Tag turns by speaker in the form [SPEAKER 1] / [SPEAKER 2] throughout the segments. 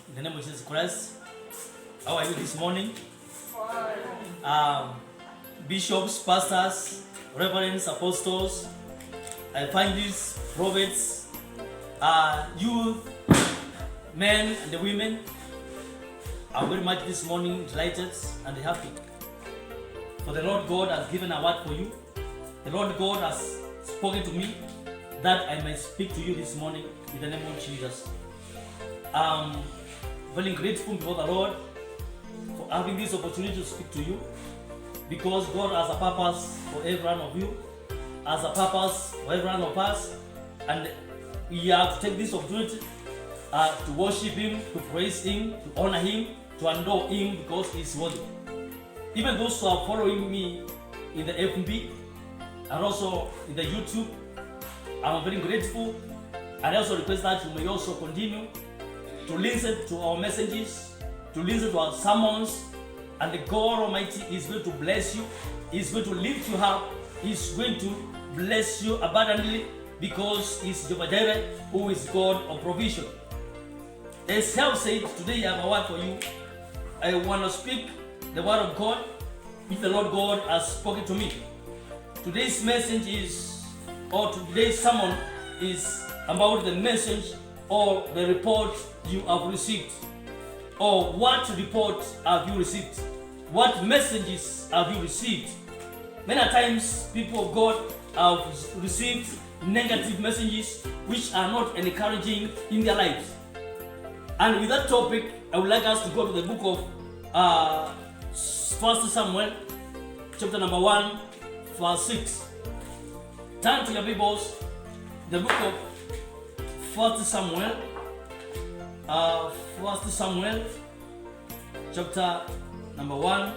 [SPEAKER 1] in the name of Jesus Christ. How are you this morning? Bishops, pastors, reverends, apostles, evangelists, prophets, youth, men and the women. I'm very much this morning delighted and happy. For the Lord God has given a word for you. The Lord God has spoken to me that I may speak to you this morning in the name of Jesus. I'm very grateful before the Lord for having this opportunity to speak to you, because God has a purpose for every one of you, has a purpose for every one of us, and we have to take this opportunity to worship Him, to praise Him, to honor Him, to adore Him, because He is worthy. Even those who are following me in the FB and also in the YouTube, I'm very grateful, and I also request that you may also continue to listen to our messages, to listen to our sermons, and the God Almighty is going to bless you, is going to lift you up, is going to bless you abundantly, because He's Jehovah Jireh, who is God of provision. As Self said, today I have a word for you. I want to speak the word of God, which the Lord God has spoken to me. Today's message is, or today's sermon is about the message or the report you have received. Or what report have you received? What messages have you received? Many times people of God have received negative messages which are not encouraging in their lives. And with that topic, I would like us to go to the book of 1 Samuel, chapter number 1, verse 6. Turn to your Bibles, the book of 1 Samuel, 1 Samuel, chapter number 1,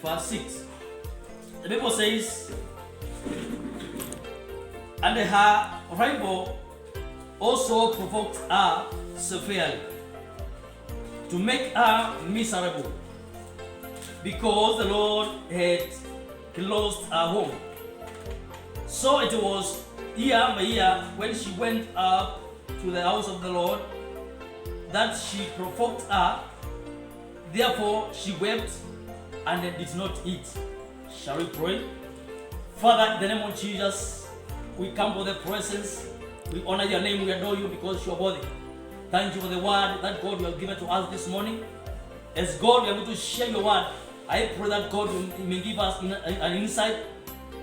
[SPEAKER 1] verse 6. The Bible says, and her rival also provoked her severely, to make her miserable, because the Lord had closed her home. So it was year by year, when she went up to the house of the Lord, that she provoked her. Therefore she wept and did not eat. Shall we pray? Father, in the name of Jesus, we come for the presence. We honor your name, we adore you, because you are worthy. Thank you for the word that God you have given to us this morning. As God, we are going to share your word. I pray that God may give us an insight,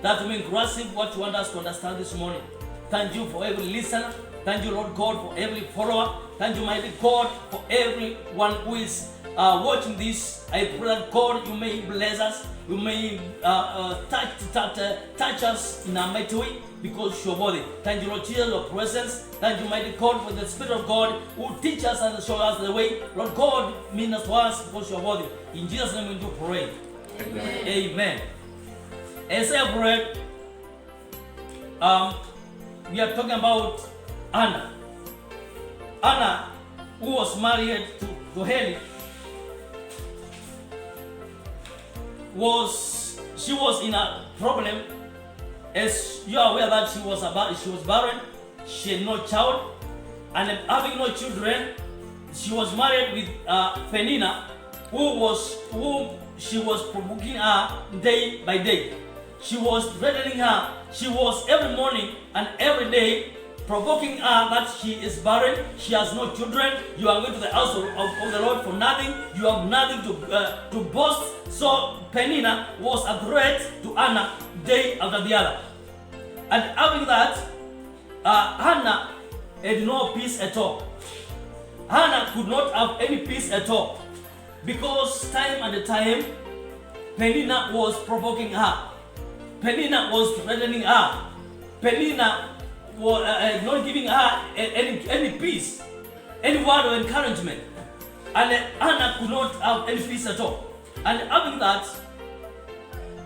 [SPEAKER 1] that we may grasp what you want us to understand this morning. Thank you for every listener. Thank you, Lord God, for every follower. Thank you, mighty God, for everyone who is watching this. I pray that God, you may bless us. You may touch us in a mighty way, because you are worthy. Thank you, Lord Jesus, for your presence. Thank you, mighty God, for the Spirit of God who teaches us and shows us the way. Lord God, minister to us, because you are worthy. In Jesus' name we do pray.
[SPEAKER 2] Amen.
[SPEAKER 1] Amen. As I read, we are talking about Anna. Anna, who was married to Eli, she was in a problem. As you are aware that she was barren, she had no child, and having no children, she was married with Peninnah, whom she was provoking her day by day. She was threatening her. She was every morning and every day provoking her that she is barren, she has no children, you are going to the house of the Lord for nothing, you have nothing to boast. So Peninnah was a threat to Anna day after the other. And having that, Hannah had no peace at all. Hannah could not have any peace at all, because time and time Peninnah was provoking her. Peninnah was threatening her. Peninnah was not giving her any peace, any word of encouragement. And Hannah could not have any peace at all. And having that,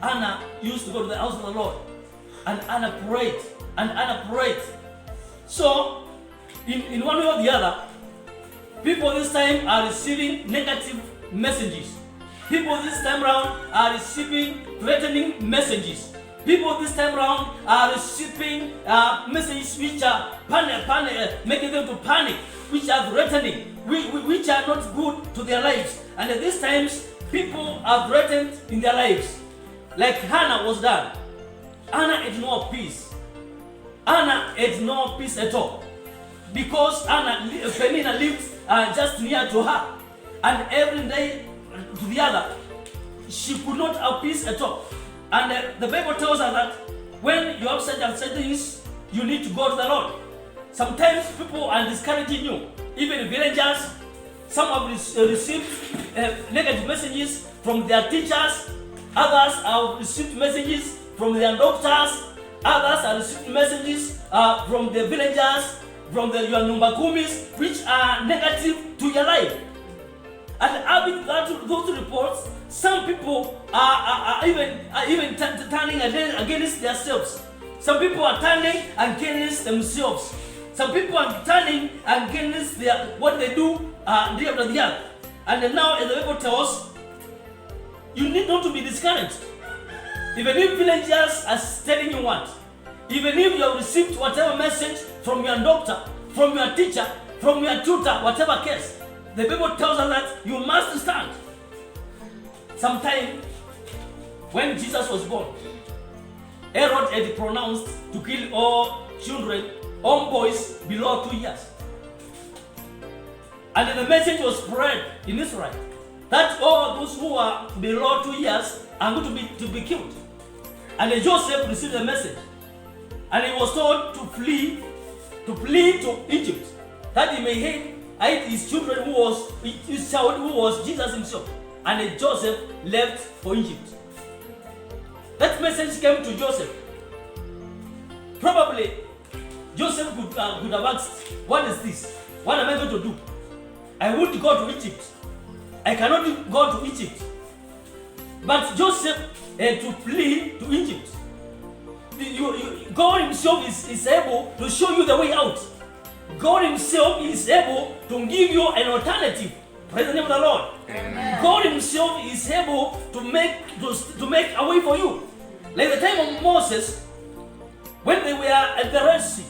[SPEAKER 1] Hannah used to go to the house of the Lord. And Hannah prayed. And Hannah prayed. So, in one way or the other, people this time are receiving negative messages. People this time around are receiving threatening messages. People this time around are receiving messages which are making them to panic. which are threatening, which are not good to their lives. And at these times, people are threatened in their lives. Like Hannah was done. Hannah had no peace. Hannah had no peace at all. Because Penina lived just near to her. And every day to the other, she could not have peace at all. And the Bible tells us that when you have such and such things, you need to go to the Lord. Sometimes people are discouraging you. Even villagers, some have received negative messages from their teachers. Others have received messages from their doctors. Others have received messages from the villagers, from your numbakumis, which are negative to your life. And having those reports, some people are even turning against themselves. Some people are turning against themselves. Some people are turning against what they do day after the other. And now, as the Bible tells, you need not to be discouraged. Even if villagers are telling you what, even if you have received whatever message from your doctor, from your teacher, from your tutor, whatever case, the Bible tells us that you must stand. Sometime when Jesus was born, Herod had pronounced to kill all children, all boys below 2 years. And the message was spread in Israel that all those who are below 2 years are going to be killed. And Joseph received the message, and he was told to flee to Egypt, that he may hide his children, his child who was Jesus himself. And Joseph left for Egypt. That message came to Joseph. Probably Joseph could have asked, what is this? What am I going to do? I would go to Egypt. I cannot go to Egypt. But Joseph had to flee to Egypt. God himself is able to show you the way out. God himself is able to give you an alternative. Praise the name of the Lord. Amen. God himself is able to make a way for you. Like the time of Moses, when they were at the Red Sea,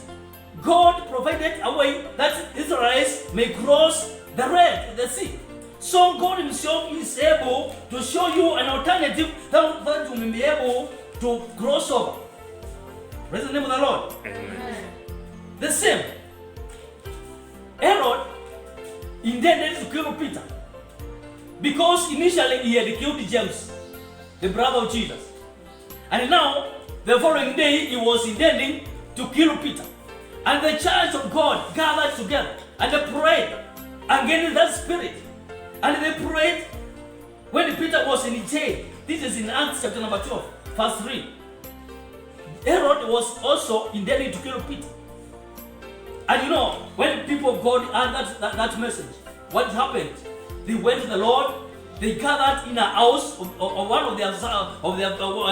[SPEAKER 1] God provided a way that Israelites may cross the sea. So God himself is able to show you an alternative that you may be able to cross over. Praise the name of the Lord. Amen. The same. Herod intended to kill Peter because initially he had killed James, the brother of Jesus. And now, the following day, he was intending to kill Peter. And the church of God gathered together and they prayed against that spirit. And they prayed when Peter was in jail. This is in Acts chapter number 12, verse 3. Herod was also intending to kill Peter. And you know, when people of God heard that message, what happened? They went to the Lord. They gathered in a house of one of their fellow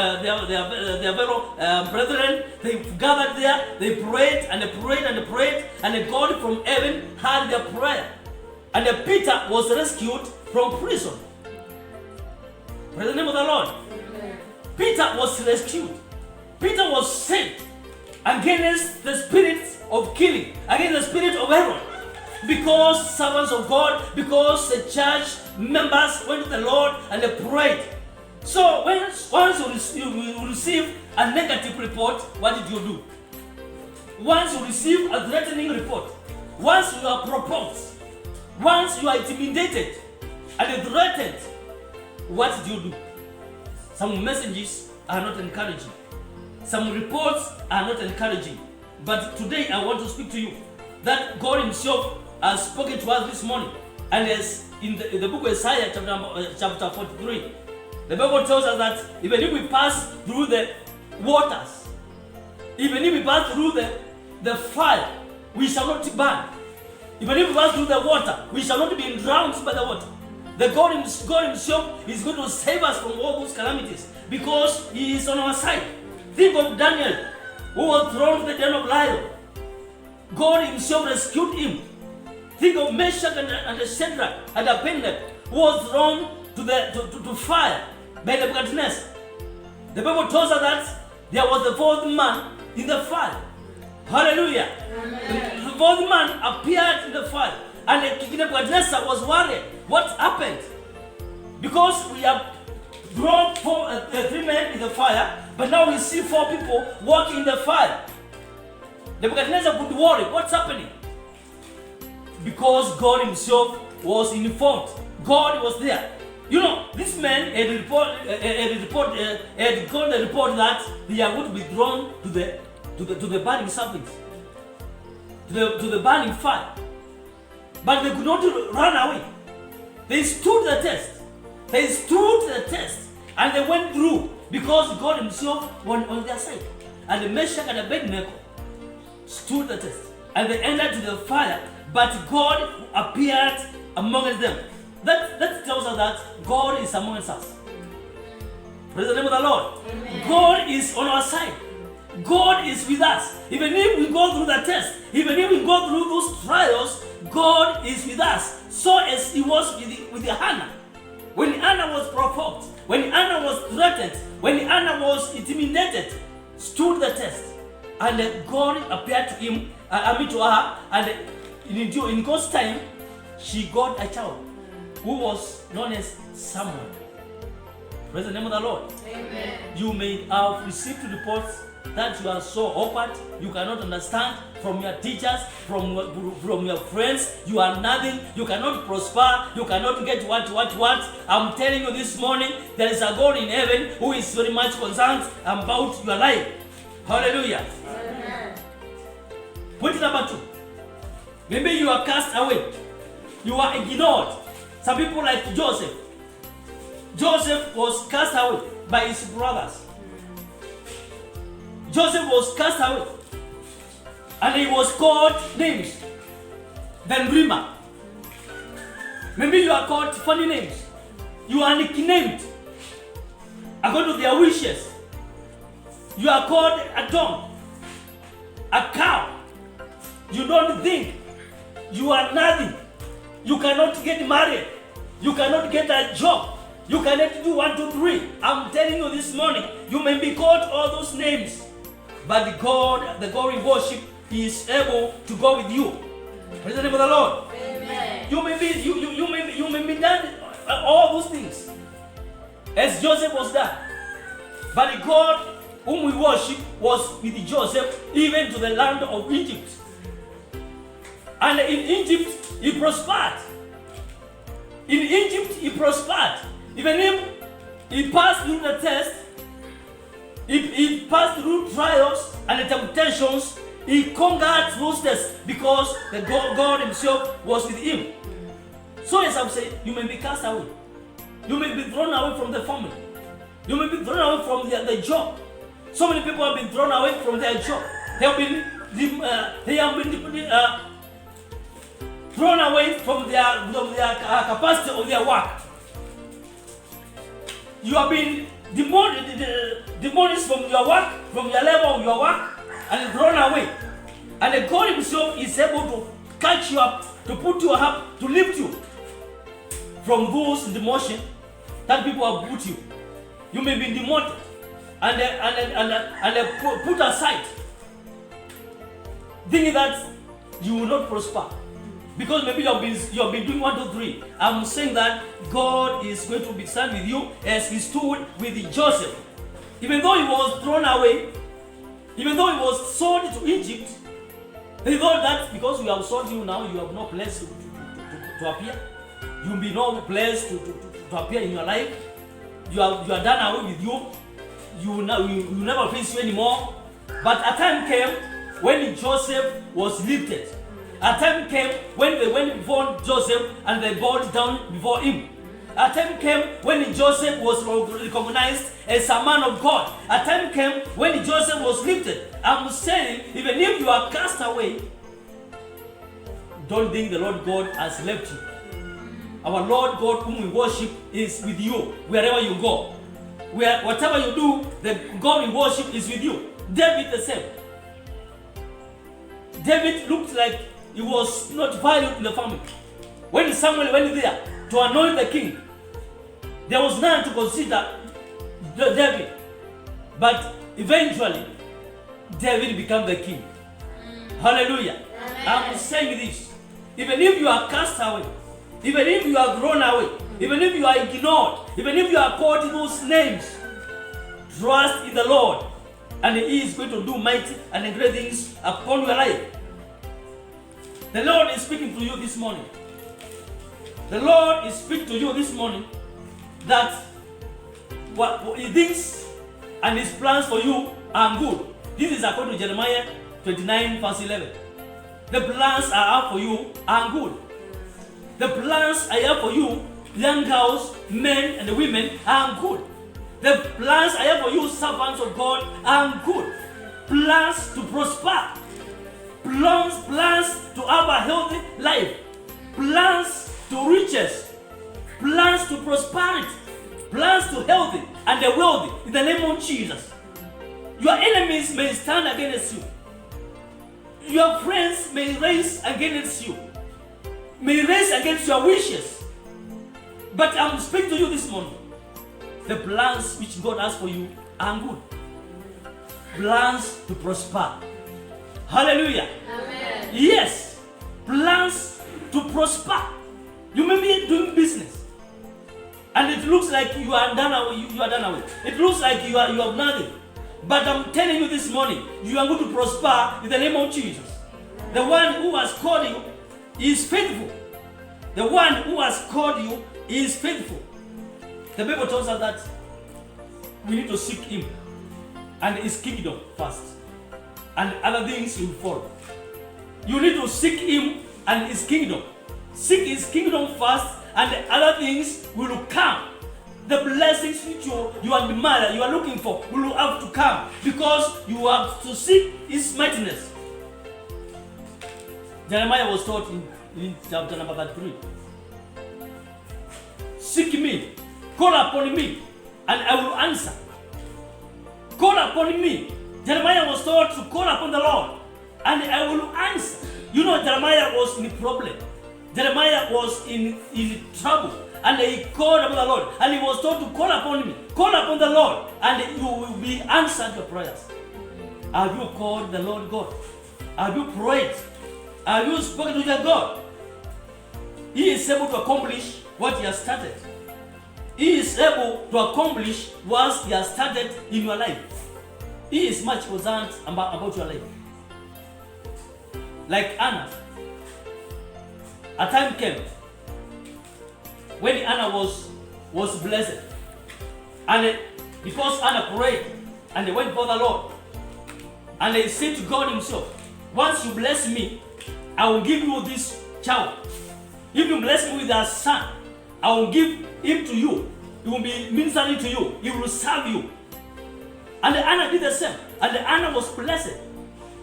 [SPEAKER 1] brethren. They gathered there. They prayed and they prayed and they prayed, and God from heaven heard their prayer. And Peter was rescued from prison. Praise the name of the Lord. Amen. Peter was rescued. Peter was saved against the spirit of killing, against the spirit of Herod. Because servants of God, because the church members went to the Lord and they prayed. So once you receive a negative report, what did you do? Once you receive a threatening report, once you are provoked, once you are intimidated and threatened, what did you do? Some messages are not encouraging. Some reports are not encouraging. But today I want to speak to you that God himself has spoken to us this morning. And as in the book of Isaiah chapter 43, the Bible tells us that even if we pass through the waters, even if we pass through the fire, we shall not burn. Even if we pass through the water, we shall not be drowned by the water. The God himself is going to save us from all those calamities because he is on our side. Think of Daniel, who was thrown to the den of lions. God himself rescued him. Think of Meshach and Shadrach and Abednego, who was thrown to fire by Nebuchadnezzar. The Bible tells us that there was the fourth man in the fire. Hallelujah. Amen. fourth man appeared in the fire. And Nebuchadnezzar was worried. What happened? Because we have drawn 3 men in the fire, but now we see 4 people walking in the fire. Nebuchadnezzar could worry. What's happening? Because God himself was informed. God was there. You know, this man had got the report that they are going to be thrown to the burning serpent, to the burning fire. But they could not run away. They stood the test. They stood the test, and they went through because God himself was on their side. And the Meshach and Abednego stood the test, and they entered to the fire. But God appeared among them. That tells us that God is amongst us. Praise the name of the Lord. Amen. God is on our side. God is with us. Even if we go through the test, even if we go through those trials, God is with us. So as he was with Hannah. When Hannah was provoked, when Hannah was threatened, when Hannah was intimidated, stood the test. And God appeared to him, to her, and in God's time, she got a child who was known as Samuel. Praise the name of the Lord.
[SPEAKER 2] Amen.
[SPEAKER 1] You may have received reports that you are so awkward, you cannot understand from your teachers, from your friends, you are nothing, you cannot prosper, you cannot get what. I'm telling you this morning, there is a God in heaven who is very much concerned about your life. Hallelujah.
[SPEAKER 2] Amen.
[SPEAKER 1] Point number 2. Maybe you are cast away. You are ignored. Some people like Joseph. Joseph was cast away by his brothers. Joseph was cast away. And he was called names. Then Rima. Maybe you are called funny names. You are nicknamed according to their wishes. You are called a dog, a cow. You don't think. You are nothing. You cannot get married. You cannot get a job. You cannot do 1, 2, 3. I'm telling you this morning, you may be called all those names, but God, the God we worship, is able to go with you. Praise the name of the Lord.
[SPEAKER 2] Amen.
[SPEAKER 1] You may be done all those things as Joseph was done, but God, whom we worship, was with Joseph even to the land of Egypt. And in Egypt, he prospered. In Egypt, he prospered. Even if he passed through the test, he passed through trials and temptations, he conquered those tests because the God himself was with him. So as I'm saying, you may be cast away. You may be thrown away from the family. You may be thrown away from the job. So many people have been thrown away from their job. They have been thrown away from their capacity of their work. You have been demolished from your work, from your level of your work, and thrown away. And God himself is able to catch you up, to put you up, to lift you from those demotion that people have put you. You may be demoted and put aside, thinking that you will not prosper. Because maybe you have been doing 1, 2, 3. I'm saying that God is going to be stand with you as he stood with Joseph. Even though he was thrown away, even though he was sold to Egypt, they thought that because we have sold you now, you have no place to appear. You will be no place to appear in your life. You are done away with you. You will never face you anymore. But a time came when Joseph was lifted. A time came when they went before Joseph and they bowed down before him. A time came when Joseph was recognized as a man of God. A time came when Joseph was lifted. I'm saying, even if you are cast away, don't think the Lord God has left you. Our Lord God, whom we worship, is with you wherever you go. Whatever you do, the God we worship is with you. David the same. David looked like he was not valued in the family. When Samuel went there to anoint the king, there was none to consider David. But eventually, David became the king. Hallelujah.
[SPEAKER 2] Amen.
[SPEAKER 1] I'm saying this. Even if you are cast away, even if you are thrown away, even if you are ignored, even if you are called those names, trust in the Lord, and He is going to do mighty and great things upon your life. The Lord is speaking to you this morning. The Lord is speaking to you this morning that what He thinks and His plans for you are good. This is according to Jeremiah 29 verse 11. The plans I have for you are good. The plans I have for you, young girls, men and women, are good. The plans I have for you, servants of God, are good. Plans to prosper. Plans to have a healthy life. Plans to riches. Plans to prosperity. Plans to healthy and the wealthy in the name of Jesus. Your enemies may stand against you. Your friends may race against you. May race against your wishes. But I'm speaking to you this morning. The plans which God has for you are good. Plans to prosper. Hallelujah. Amen. Yes. Plans to prosper. You may be doing business, and it looks like you are done away. You are done away. It looks like you have nothing. But I'm telling you this morning, you are going to prosper in the name of Jesus. The one who has called you is faithful. The one who has called you is faithful. The Bible tells us that we need to seek Him and His kingdom first, and other things will follow. You need to seek Him and His kingdom. Seek His kingdom first, and the other things will come. The blessings which you admire, you are looking for, will have to come, because you have to seek His mightiness. Jeremiah was taught in chapter number 33. Seek me, call upon me, and I will answer. Call upon me. Jeremiah was taught to call upon the Lord, and I will answer. You know, Jeremiah was in a problem. Jeremiah was in trouble, and he called upon the Lord, and he was told to call upon me. Call upon the Lord, and you will be answered your prayers. Have you called the Lord God? Have you prayed? Have you spoken to your God? He is able to accomplish what He has started. He is able to accomplish what He has started in your life. He is much concerned about your life. Like Anna. A time came when Anna was blessed. And because Anna prayed and they went before the Lord, and they said to God Himself, once you bless me, I will give you this child. If you bless me with a son, I will give him to you. He will be ministering to you. He will serve you. And Anna did the same. And Anna was blessed.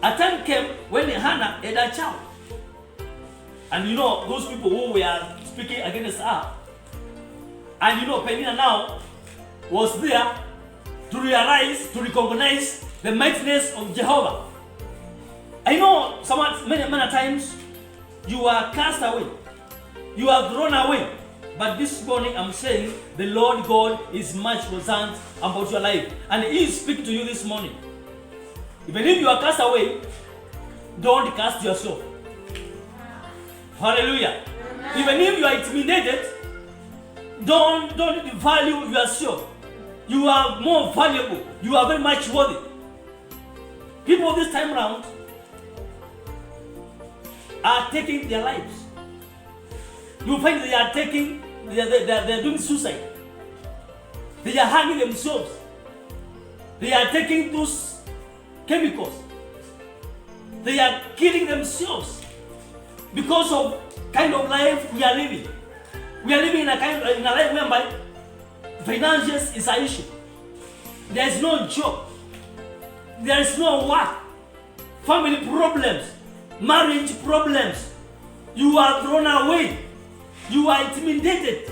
[SPEAKER 1] A time came when Hannah had a child. And you know, those people who were speaking against her. And you know, Penina now was there to realize, to recognize the mightiness of Jehovah. I know many times you are cast away. You are thrown away. But this morning I'm saying the Lord God is much concerned about your life. And He is speaking to you this morning. Even if you are cast away, don't cast yourself. Hallelujah. Amen. Even if you are intimidated, don't value yourself. You are more valuable. You are very much worthy. People this time around are taking their lives. You find they are doing suicide. They are hanging themselves. They are taking those chemicals. They are killing themselves because of kind of life we are living. We are living in a life whereby finances is an issue. There is no job. There is no work. Family problems. Marriage problems. You are thrown away. You are intimidated.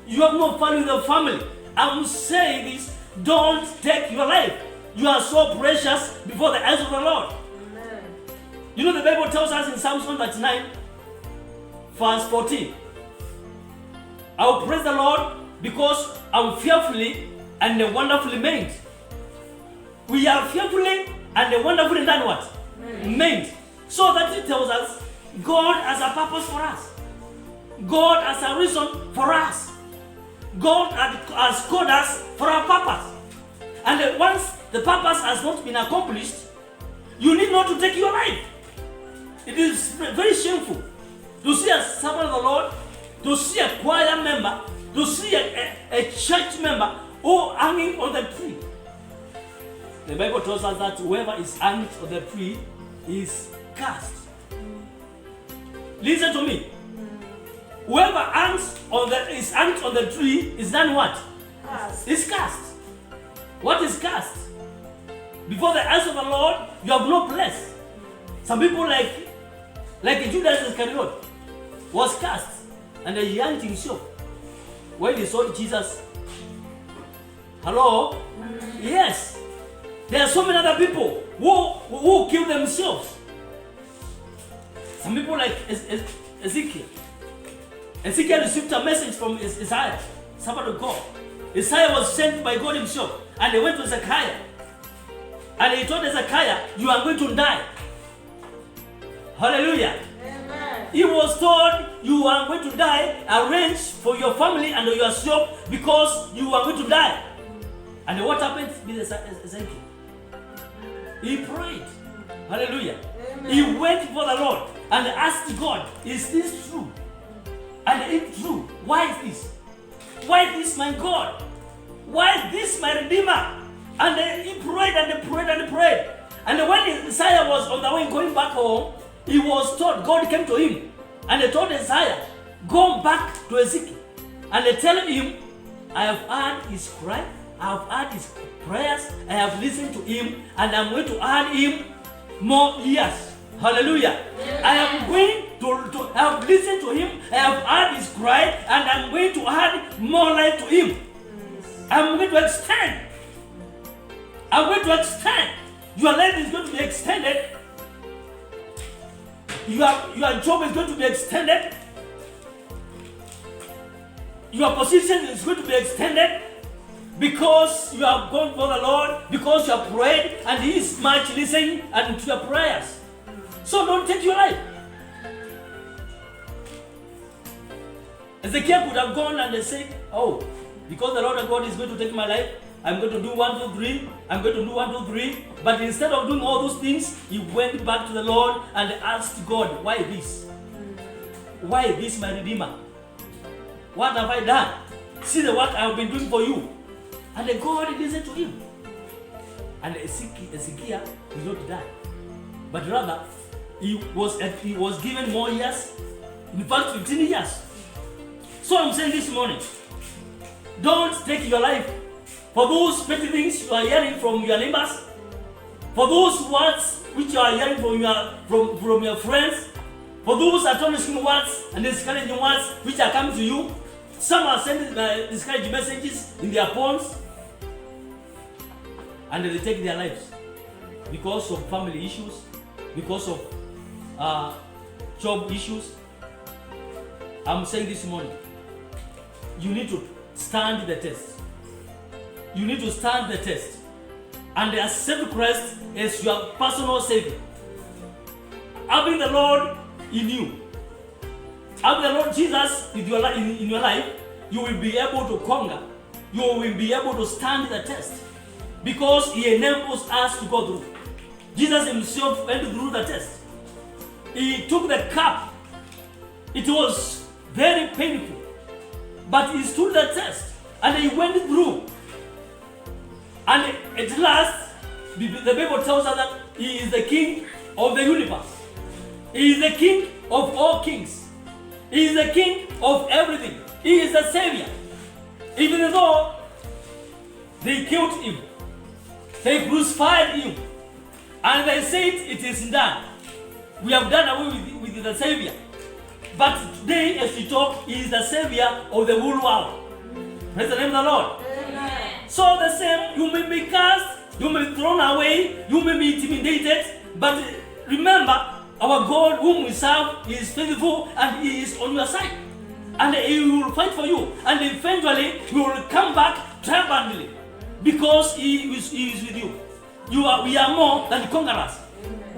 [SPEAKER 1] You have no value in the family. I'm saying this, don't take your life. You are so precious before the eyes of the Lord. Amen. You know the Bible tells us in Psalms 139, verse 14. I will praise the Lord because I'm fearfully and wonderfully made. We are fearfully and wonderfully done what? Made. So that it tells us God has a purpose for us. God has a reason for us. God has called us for a purpose. And once the purpose has not been accomplished, you need not to take your life. It is very shameful to see a servant of the Lord, to see a choir member, to see a church member all hanging on the tree. The Bible tells us that whoever is hanged on the tree is cursed. Listen to me. Whoever is hanged on the tree is done what? Cursed. Is cursed. What is cursed? Before the eyes of the Lord, you have no place. Some people like Judas Iscariot was cursed, and he hanged himself when he saw Jesus. Hello? Yes. There are so many other people who kill themselves. Some people like Ezekiel. Ezekiel received a message from Isaiah, servant of God. Isaiah was sent by God himself, and he went to Zechariah. And he told Zechariah, you are going to die. Hallelujah. Amen. He was told, you are going to die. Arrange for your family and yourself because you are going to die. And what happened with Ezekiel? He prayed. Hallelujah. Amen. He went before the Lord and asked God, is this true? And if true, why is this? Why is this my God? Why is this my Redeemer? And he prayed and he prayed and he prayed. And when Isaiah was on the way going back home, he was told, God came to him and he told Isaiah, go back to Ezekiel and they tell him, I have heard his cry, I have heard his prayers, I have listened to him, and I'm going to add him more years. Hallelujah. Amen. I am going to have listened to him, I have heard his cry, and I'm going to add more life to him. I'm going to extend. I'm going to extend. Your life is going to be extended. Your job is going to be extended. Your position is going to be extended because you have gone for the Lord, because you have prayed, and He is much listening and to your prayers. So don't take your life. Ezekiel could have gone and they said, oh, because the Lord God is going to take my life, I'm going to do 1, 2, 3. I'm going to do 1, 2, 3. But instead of doing all those things, he went back to the Lord and asked God, why this? Why this, my Redeemer? What have I done? See the work I have been doing for you. And the God listened to him. And Ezekiel did not die. But rather, he was given more years. In fact, 15 years. So I'm saying this morning, don't take your life for those petty things you are hearing from your neighbors, for those words which you are hearing from your friends, for those astonishing words and discouraging words which are coming to you. Some are sending discouraging messages in their phones, and they take their lives because of family issues, because of job issues. I'm saying this morning, you need to stand the test. You need to stand the test and accept Christ as your personal Savior. Having the Lord in you, having the Lord Jesus in your life, you will be able to conquer. You will be able to stand the test because He enables us to go through. Jesus Himself went through the test. He took the cup. It was very painful, but He stood the test and He went through. And at last, the Bible tells us that He is the King of the universe. He is the King of all kings. He is the King of everything. He is the Savior. Even though they killed Him, they crucified Him, and they said, it is done. We have done away with the Savior. But today, as we talk, He is the Savior of the whole world. Praise the name of the Lord. So the same, you may be cast, you may be thrown away, you may be intimidated, but remember, our God whom we serve is faithful and He is on your side. And He will fight for you. And eventually, you will come back triumphantly because He is with you. We are more than conquerors.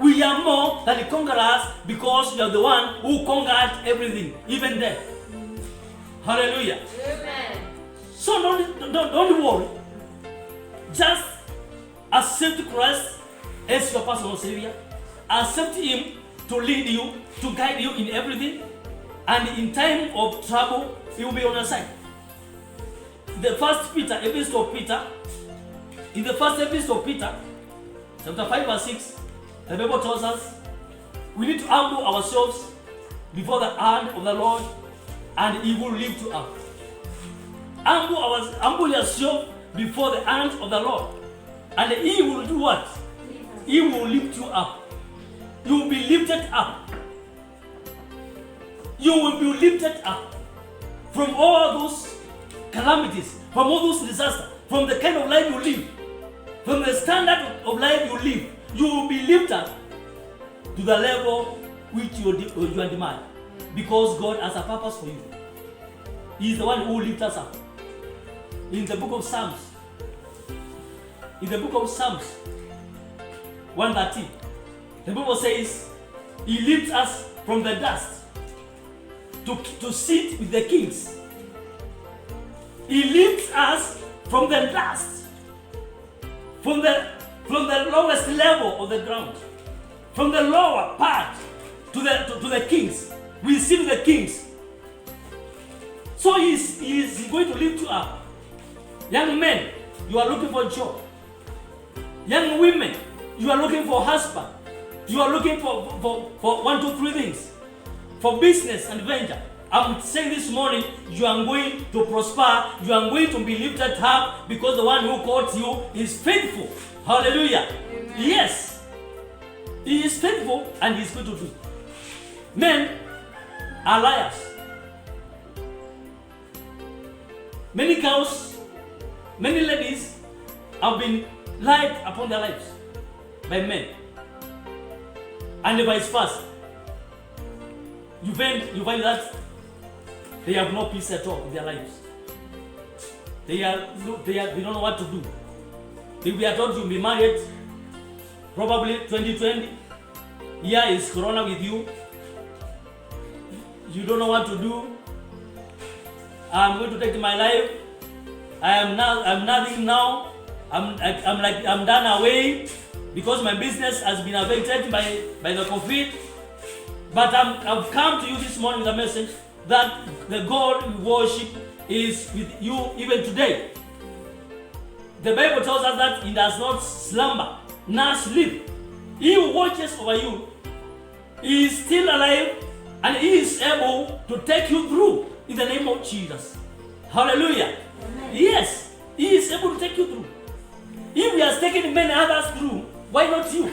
[SPEAKER 1] We are more than conquerors because you are the one who conquered everything, even death. Hallelujah.
[SPEAKER 2] Amen.
[SPEAKER 1] So don't worry. Just accept Christ as your personal Savior. Accept Him to lead you, to guide you in everything. And in time of trouble, He will be on your side. The first epistle of Peter, in the first epistle of Peter, chapter 5 verse 6, the Bible tells us we need to humble ourselves before the hand of the Lord, and He will lift you up. Humble yourself before the hand of the Lord, and He will do what? He will lift you up. You will be lifted up. You will be lifted up from all those calamities, from all those disasters, from the kind of life you live, from the standard of life you live. You will be lifted to the level which you are demanding, because God has a purpose for you. He is the one who will lift us up. In the book of Psalms, 113, the Bible says He lifts us from the dust to sit with the kings. He lifts us from the dust, from the lowest level of the ground, from the lower part to the kings. We sit with the kings. So he is going to lift you up. Young men, you are looking for a job. Young women, you are looking for a husband. You are looking for 1, 2, 3 things. For business and venture. I'm saying this morning, you are going to prosper. You are going to be lifted up because the one who called you is faithful. Hallelujah.
[SPEAKER 2] Amen.
[SPEAKER 1] Yes. He is faithful and He is going to do. Men are liars. Many girls, many ladies have been lied upon their lives by men. And vice versa. You find that they have no peace at all in their lives. They don't know what to do. If we are told to be married, probably 2020, here is Corona with you. You don't know what to do. I'm going to take my life. I'm nothing now. I'm done away because my business has been affected by the COVID. But I've come to you this morning with a message that the God we worship is with you even today. The Bible tells us that He does not slumber nor sleep. He who watches over you is still alive, and He is able to take you through in the name of Jesus. Hallelujah. Amen. Yes, He is able to take you through. If He has taken many others through, why not you?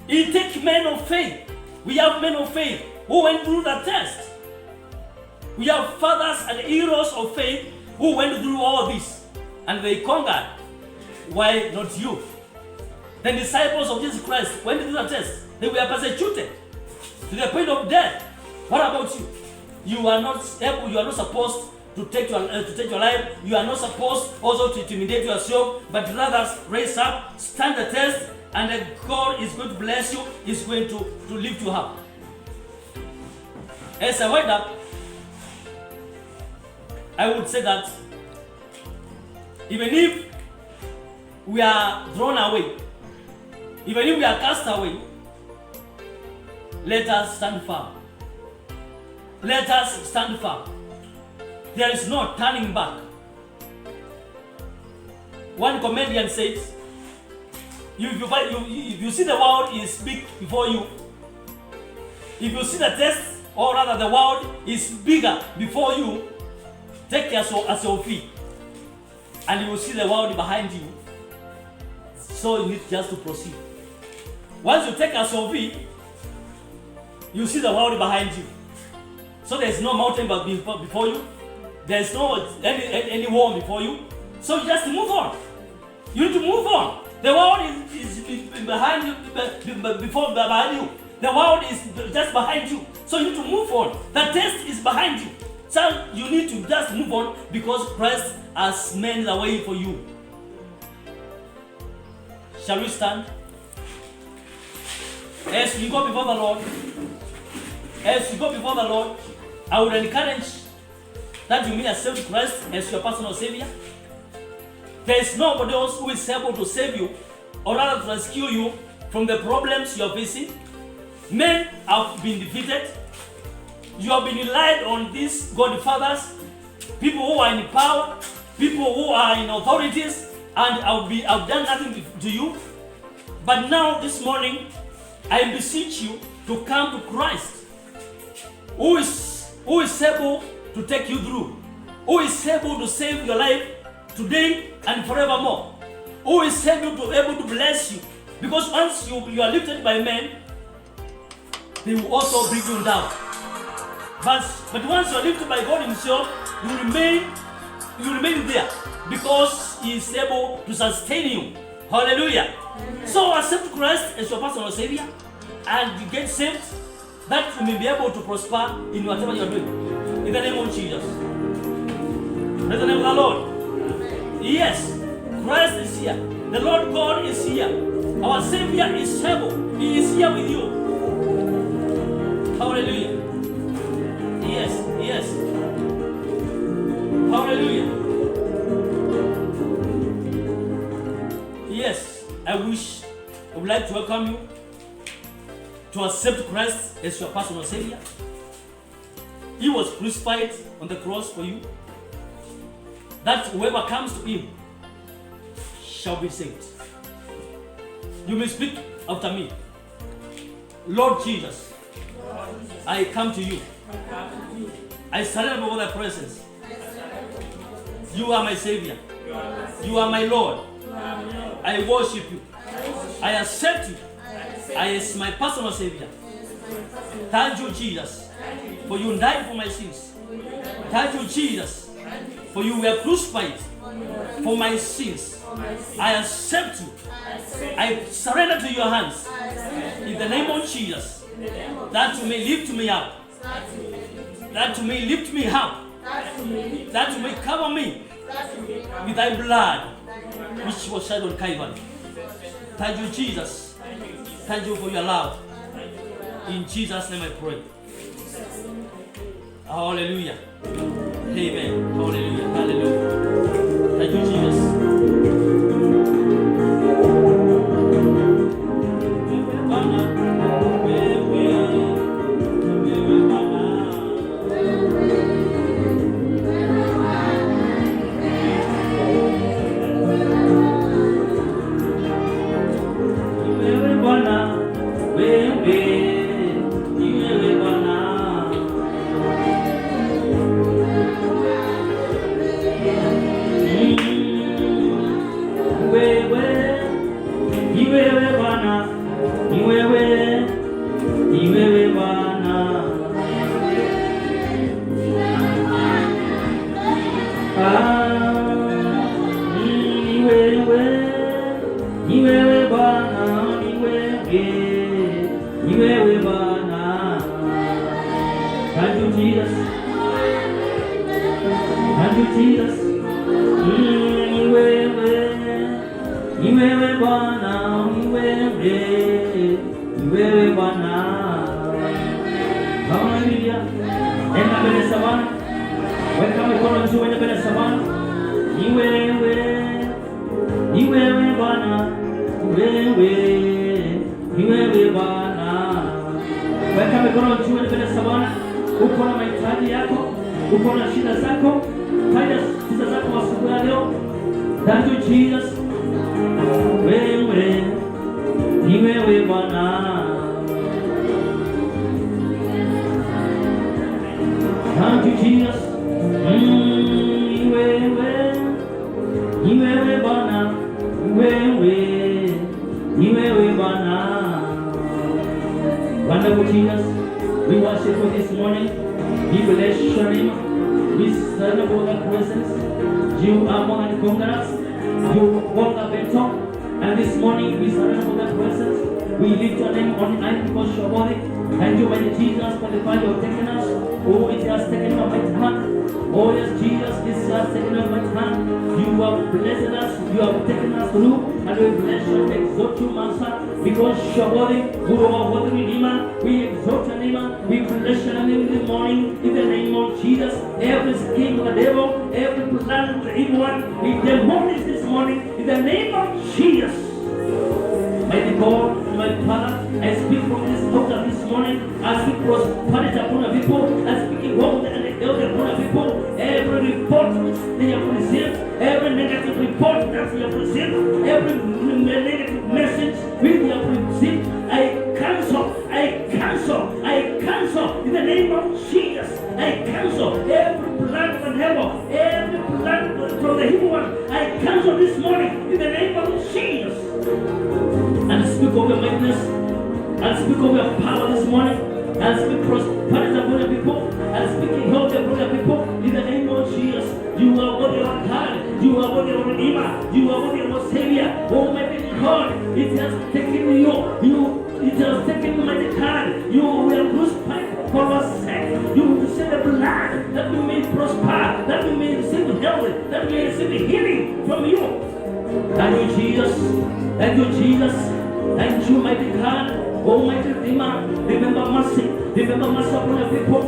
[SPEAKER 1] He takes men of faith. We have men of faith who went through the test. We have fathers and heroes of faith who went through all this and they conquered. Why not you? The disciples of Jesus Christ went through the test. They were persecuted to the point of death. What about you? You are not able. You are not supposed to take your life. You are not supposed also to intimidate yourself, but rather raise up, stand the test, and God is going to bless you. Is going to lift you up. As I wind up, I would say that even if we are thrown away, even if we are cast away, let us stand firm. Let us stand firm. There is no turning back. One comedian says, if you see the world is big before you, if you see the test, or rather the world is bigger before you, take as your feet, and you will see the world behind you. So you need just to proceed. Once you take as your feet, you see the world behind you. So there is no mountain before you. There is no any wall before you. So you just move on. You need to move on. The world is behind you, behind you. The world is just behind you. So you need to move on. The test is behind you. So you need to just move on because Christ has made the way for you. Shall we stand? as you go before the Lord, I would encourage that you may accept Christ as your personal Savior. There is nobody else who is able to save you or rather to rescue you from the problems you are facing. Men have been defeated. You have been relied on these godfathers, people who are in power, people who are in authorities, and have done nothing to you. But now, this morning, I beseech you to come to Christ, who is able to take you through, who is able to save your life today and forevermore, who is able to bless you. Because once you are lifted by men, they will also bring you down. But once you are lifted by God Himself, you remain there because He is able to sustain you. Hallelujah. So accept Christ as your personal Savior and you get saved, that you may be able to prosper in whatever you are doing. In the name of Jesus. In the name of the Lord. Yes, Christ is here. The Lord God is here. Our Savior is able. He is here with you. Hallelujah. Yes. Hallelujah. Yes, I would like to welcome you to accept Christ as your personal Savior. He was crucified on the cross for you, that whoever comes to Him shall be saved. You may speak after me. Lord Jesus, I come to you. I surrender before Thy presence. You are my Savior. You are my Lord. I worship you. I accept you as my personal Savior. Thank you, Jesus, for you died for my sins. Thank you, Jesus, for you were crucified for my sins. I accept you. I surrender to your hands. In the name of Jesus, that you may lift me up. That you may lift me up. That you may cover me with thy blood, which was shed on Calvary. Thank you, Jesus. Thank you for your love. In Jesus' name I pray. Hallelujah. Amen. Hallelujah. Hallelujah. Thank you, Jesus. Thank you, Jesus. Thank you, Jesus. Iwewe Bwana, iwewe Bwana. Hallelujah. Enda mbele za Bwana. Weka mikono juu, enda mbele za Bwana. Iwewe Bwana, iwewe Bwana. Weka mikono juu, enda mbele za Bwana. Uko na mahitaji yako, uko na shida zako, taja shida zako asubuhi ya leo. Thank you, Jesus. Iwewe Bwana. Thank you, Jesus. Iwewe Bwana. Iwewe Bwana. Wonderful Jesus, we worship you this morning. We bless your name. We surrender for the presence. You are more than conquerors. You walk the battle. And this morning we surrender for the presence. We lift your name on high because you are worthy. Thank you, mighty Jesus, for the fire you have taken us. Oh, it has taken our mighty hand. Oh, yes, Jesus, this has taken our mighty hand. You have blessed us, you have taken us through, and we bless you, we exalt you, Master, because you are worthy, Guru of worthy Redeemer. We exalt your name, we bless your name in the morning, in the name of Jesus. Every scheme of the devil, every plan of the evil one, we demolish this morning, in the name of Jesus. Mighty God, my Father, I speak from this altar this morning. I speak prosperity upon the people. I speak hope and health upon the people. Every report they have received, every negative report that we have received, every negative message we have received, I cancel in the name of Jesus. I cancel every plan from hell, every plan from the evil one. I cancel this morning in the name of Jesus. And speak of your mightiness, and speak of your power this morning, and speak prosperity upon your people, and speak health upon your people in the name of Jesus. You are worthy of God, you are worthy of Redeemer, you are worthy of Savior. Almighty God, it has taken it has taken mighty God. You will crucified for our sake. You will shed the blood that we may prosper, that we may receive health, that we may receive healing from you. Thank you, Jesus. Thank you, Jesus. Thank you, mighty God. Almighty Redeemer. Remember mercy. Remember mercy upon your people.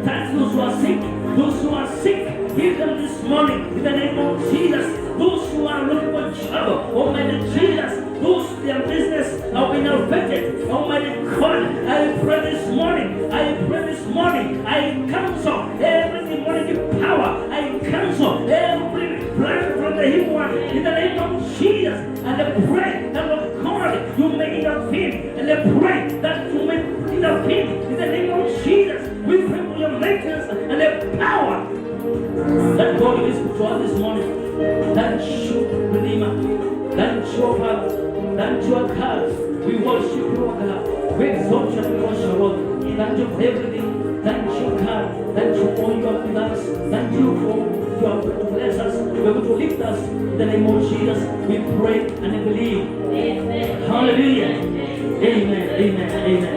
[SPEAKER 1] Touch those who are sick. Those who are sick, heal them this morning in the name of Jesus. Those who are looking for trouble, Almighty Jesus. Those their business have been affected. Almighty God, I pray this morning. I cancel every demonic power. I cancel every plan from the evil one in the name of Jesus. And I pray that Lord God, you may intervene. And I pray that you may intervene in the name of Jesus. We pray for your maintenance and the power that God is to us this morning. That you, Redeemer. That you, Father. That you are God. We worship you, God. We exalt you and we worship you, Lord. Thank you for everything. Thank you, God. Thank you for you have with us. Thank you for you have to bless us. You are going to lift us. In the name of Jesus, we pray and believe. Amen. Hallelujah. Amen. Amen. Amen.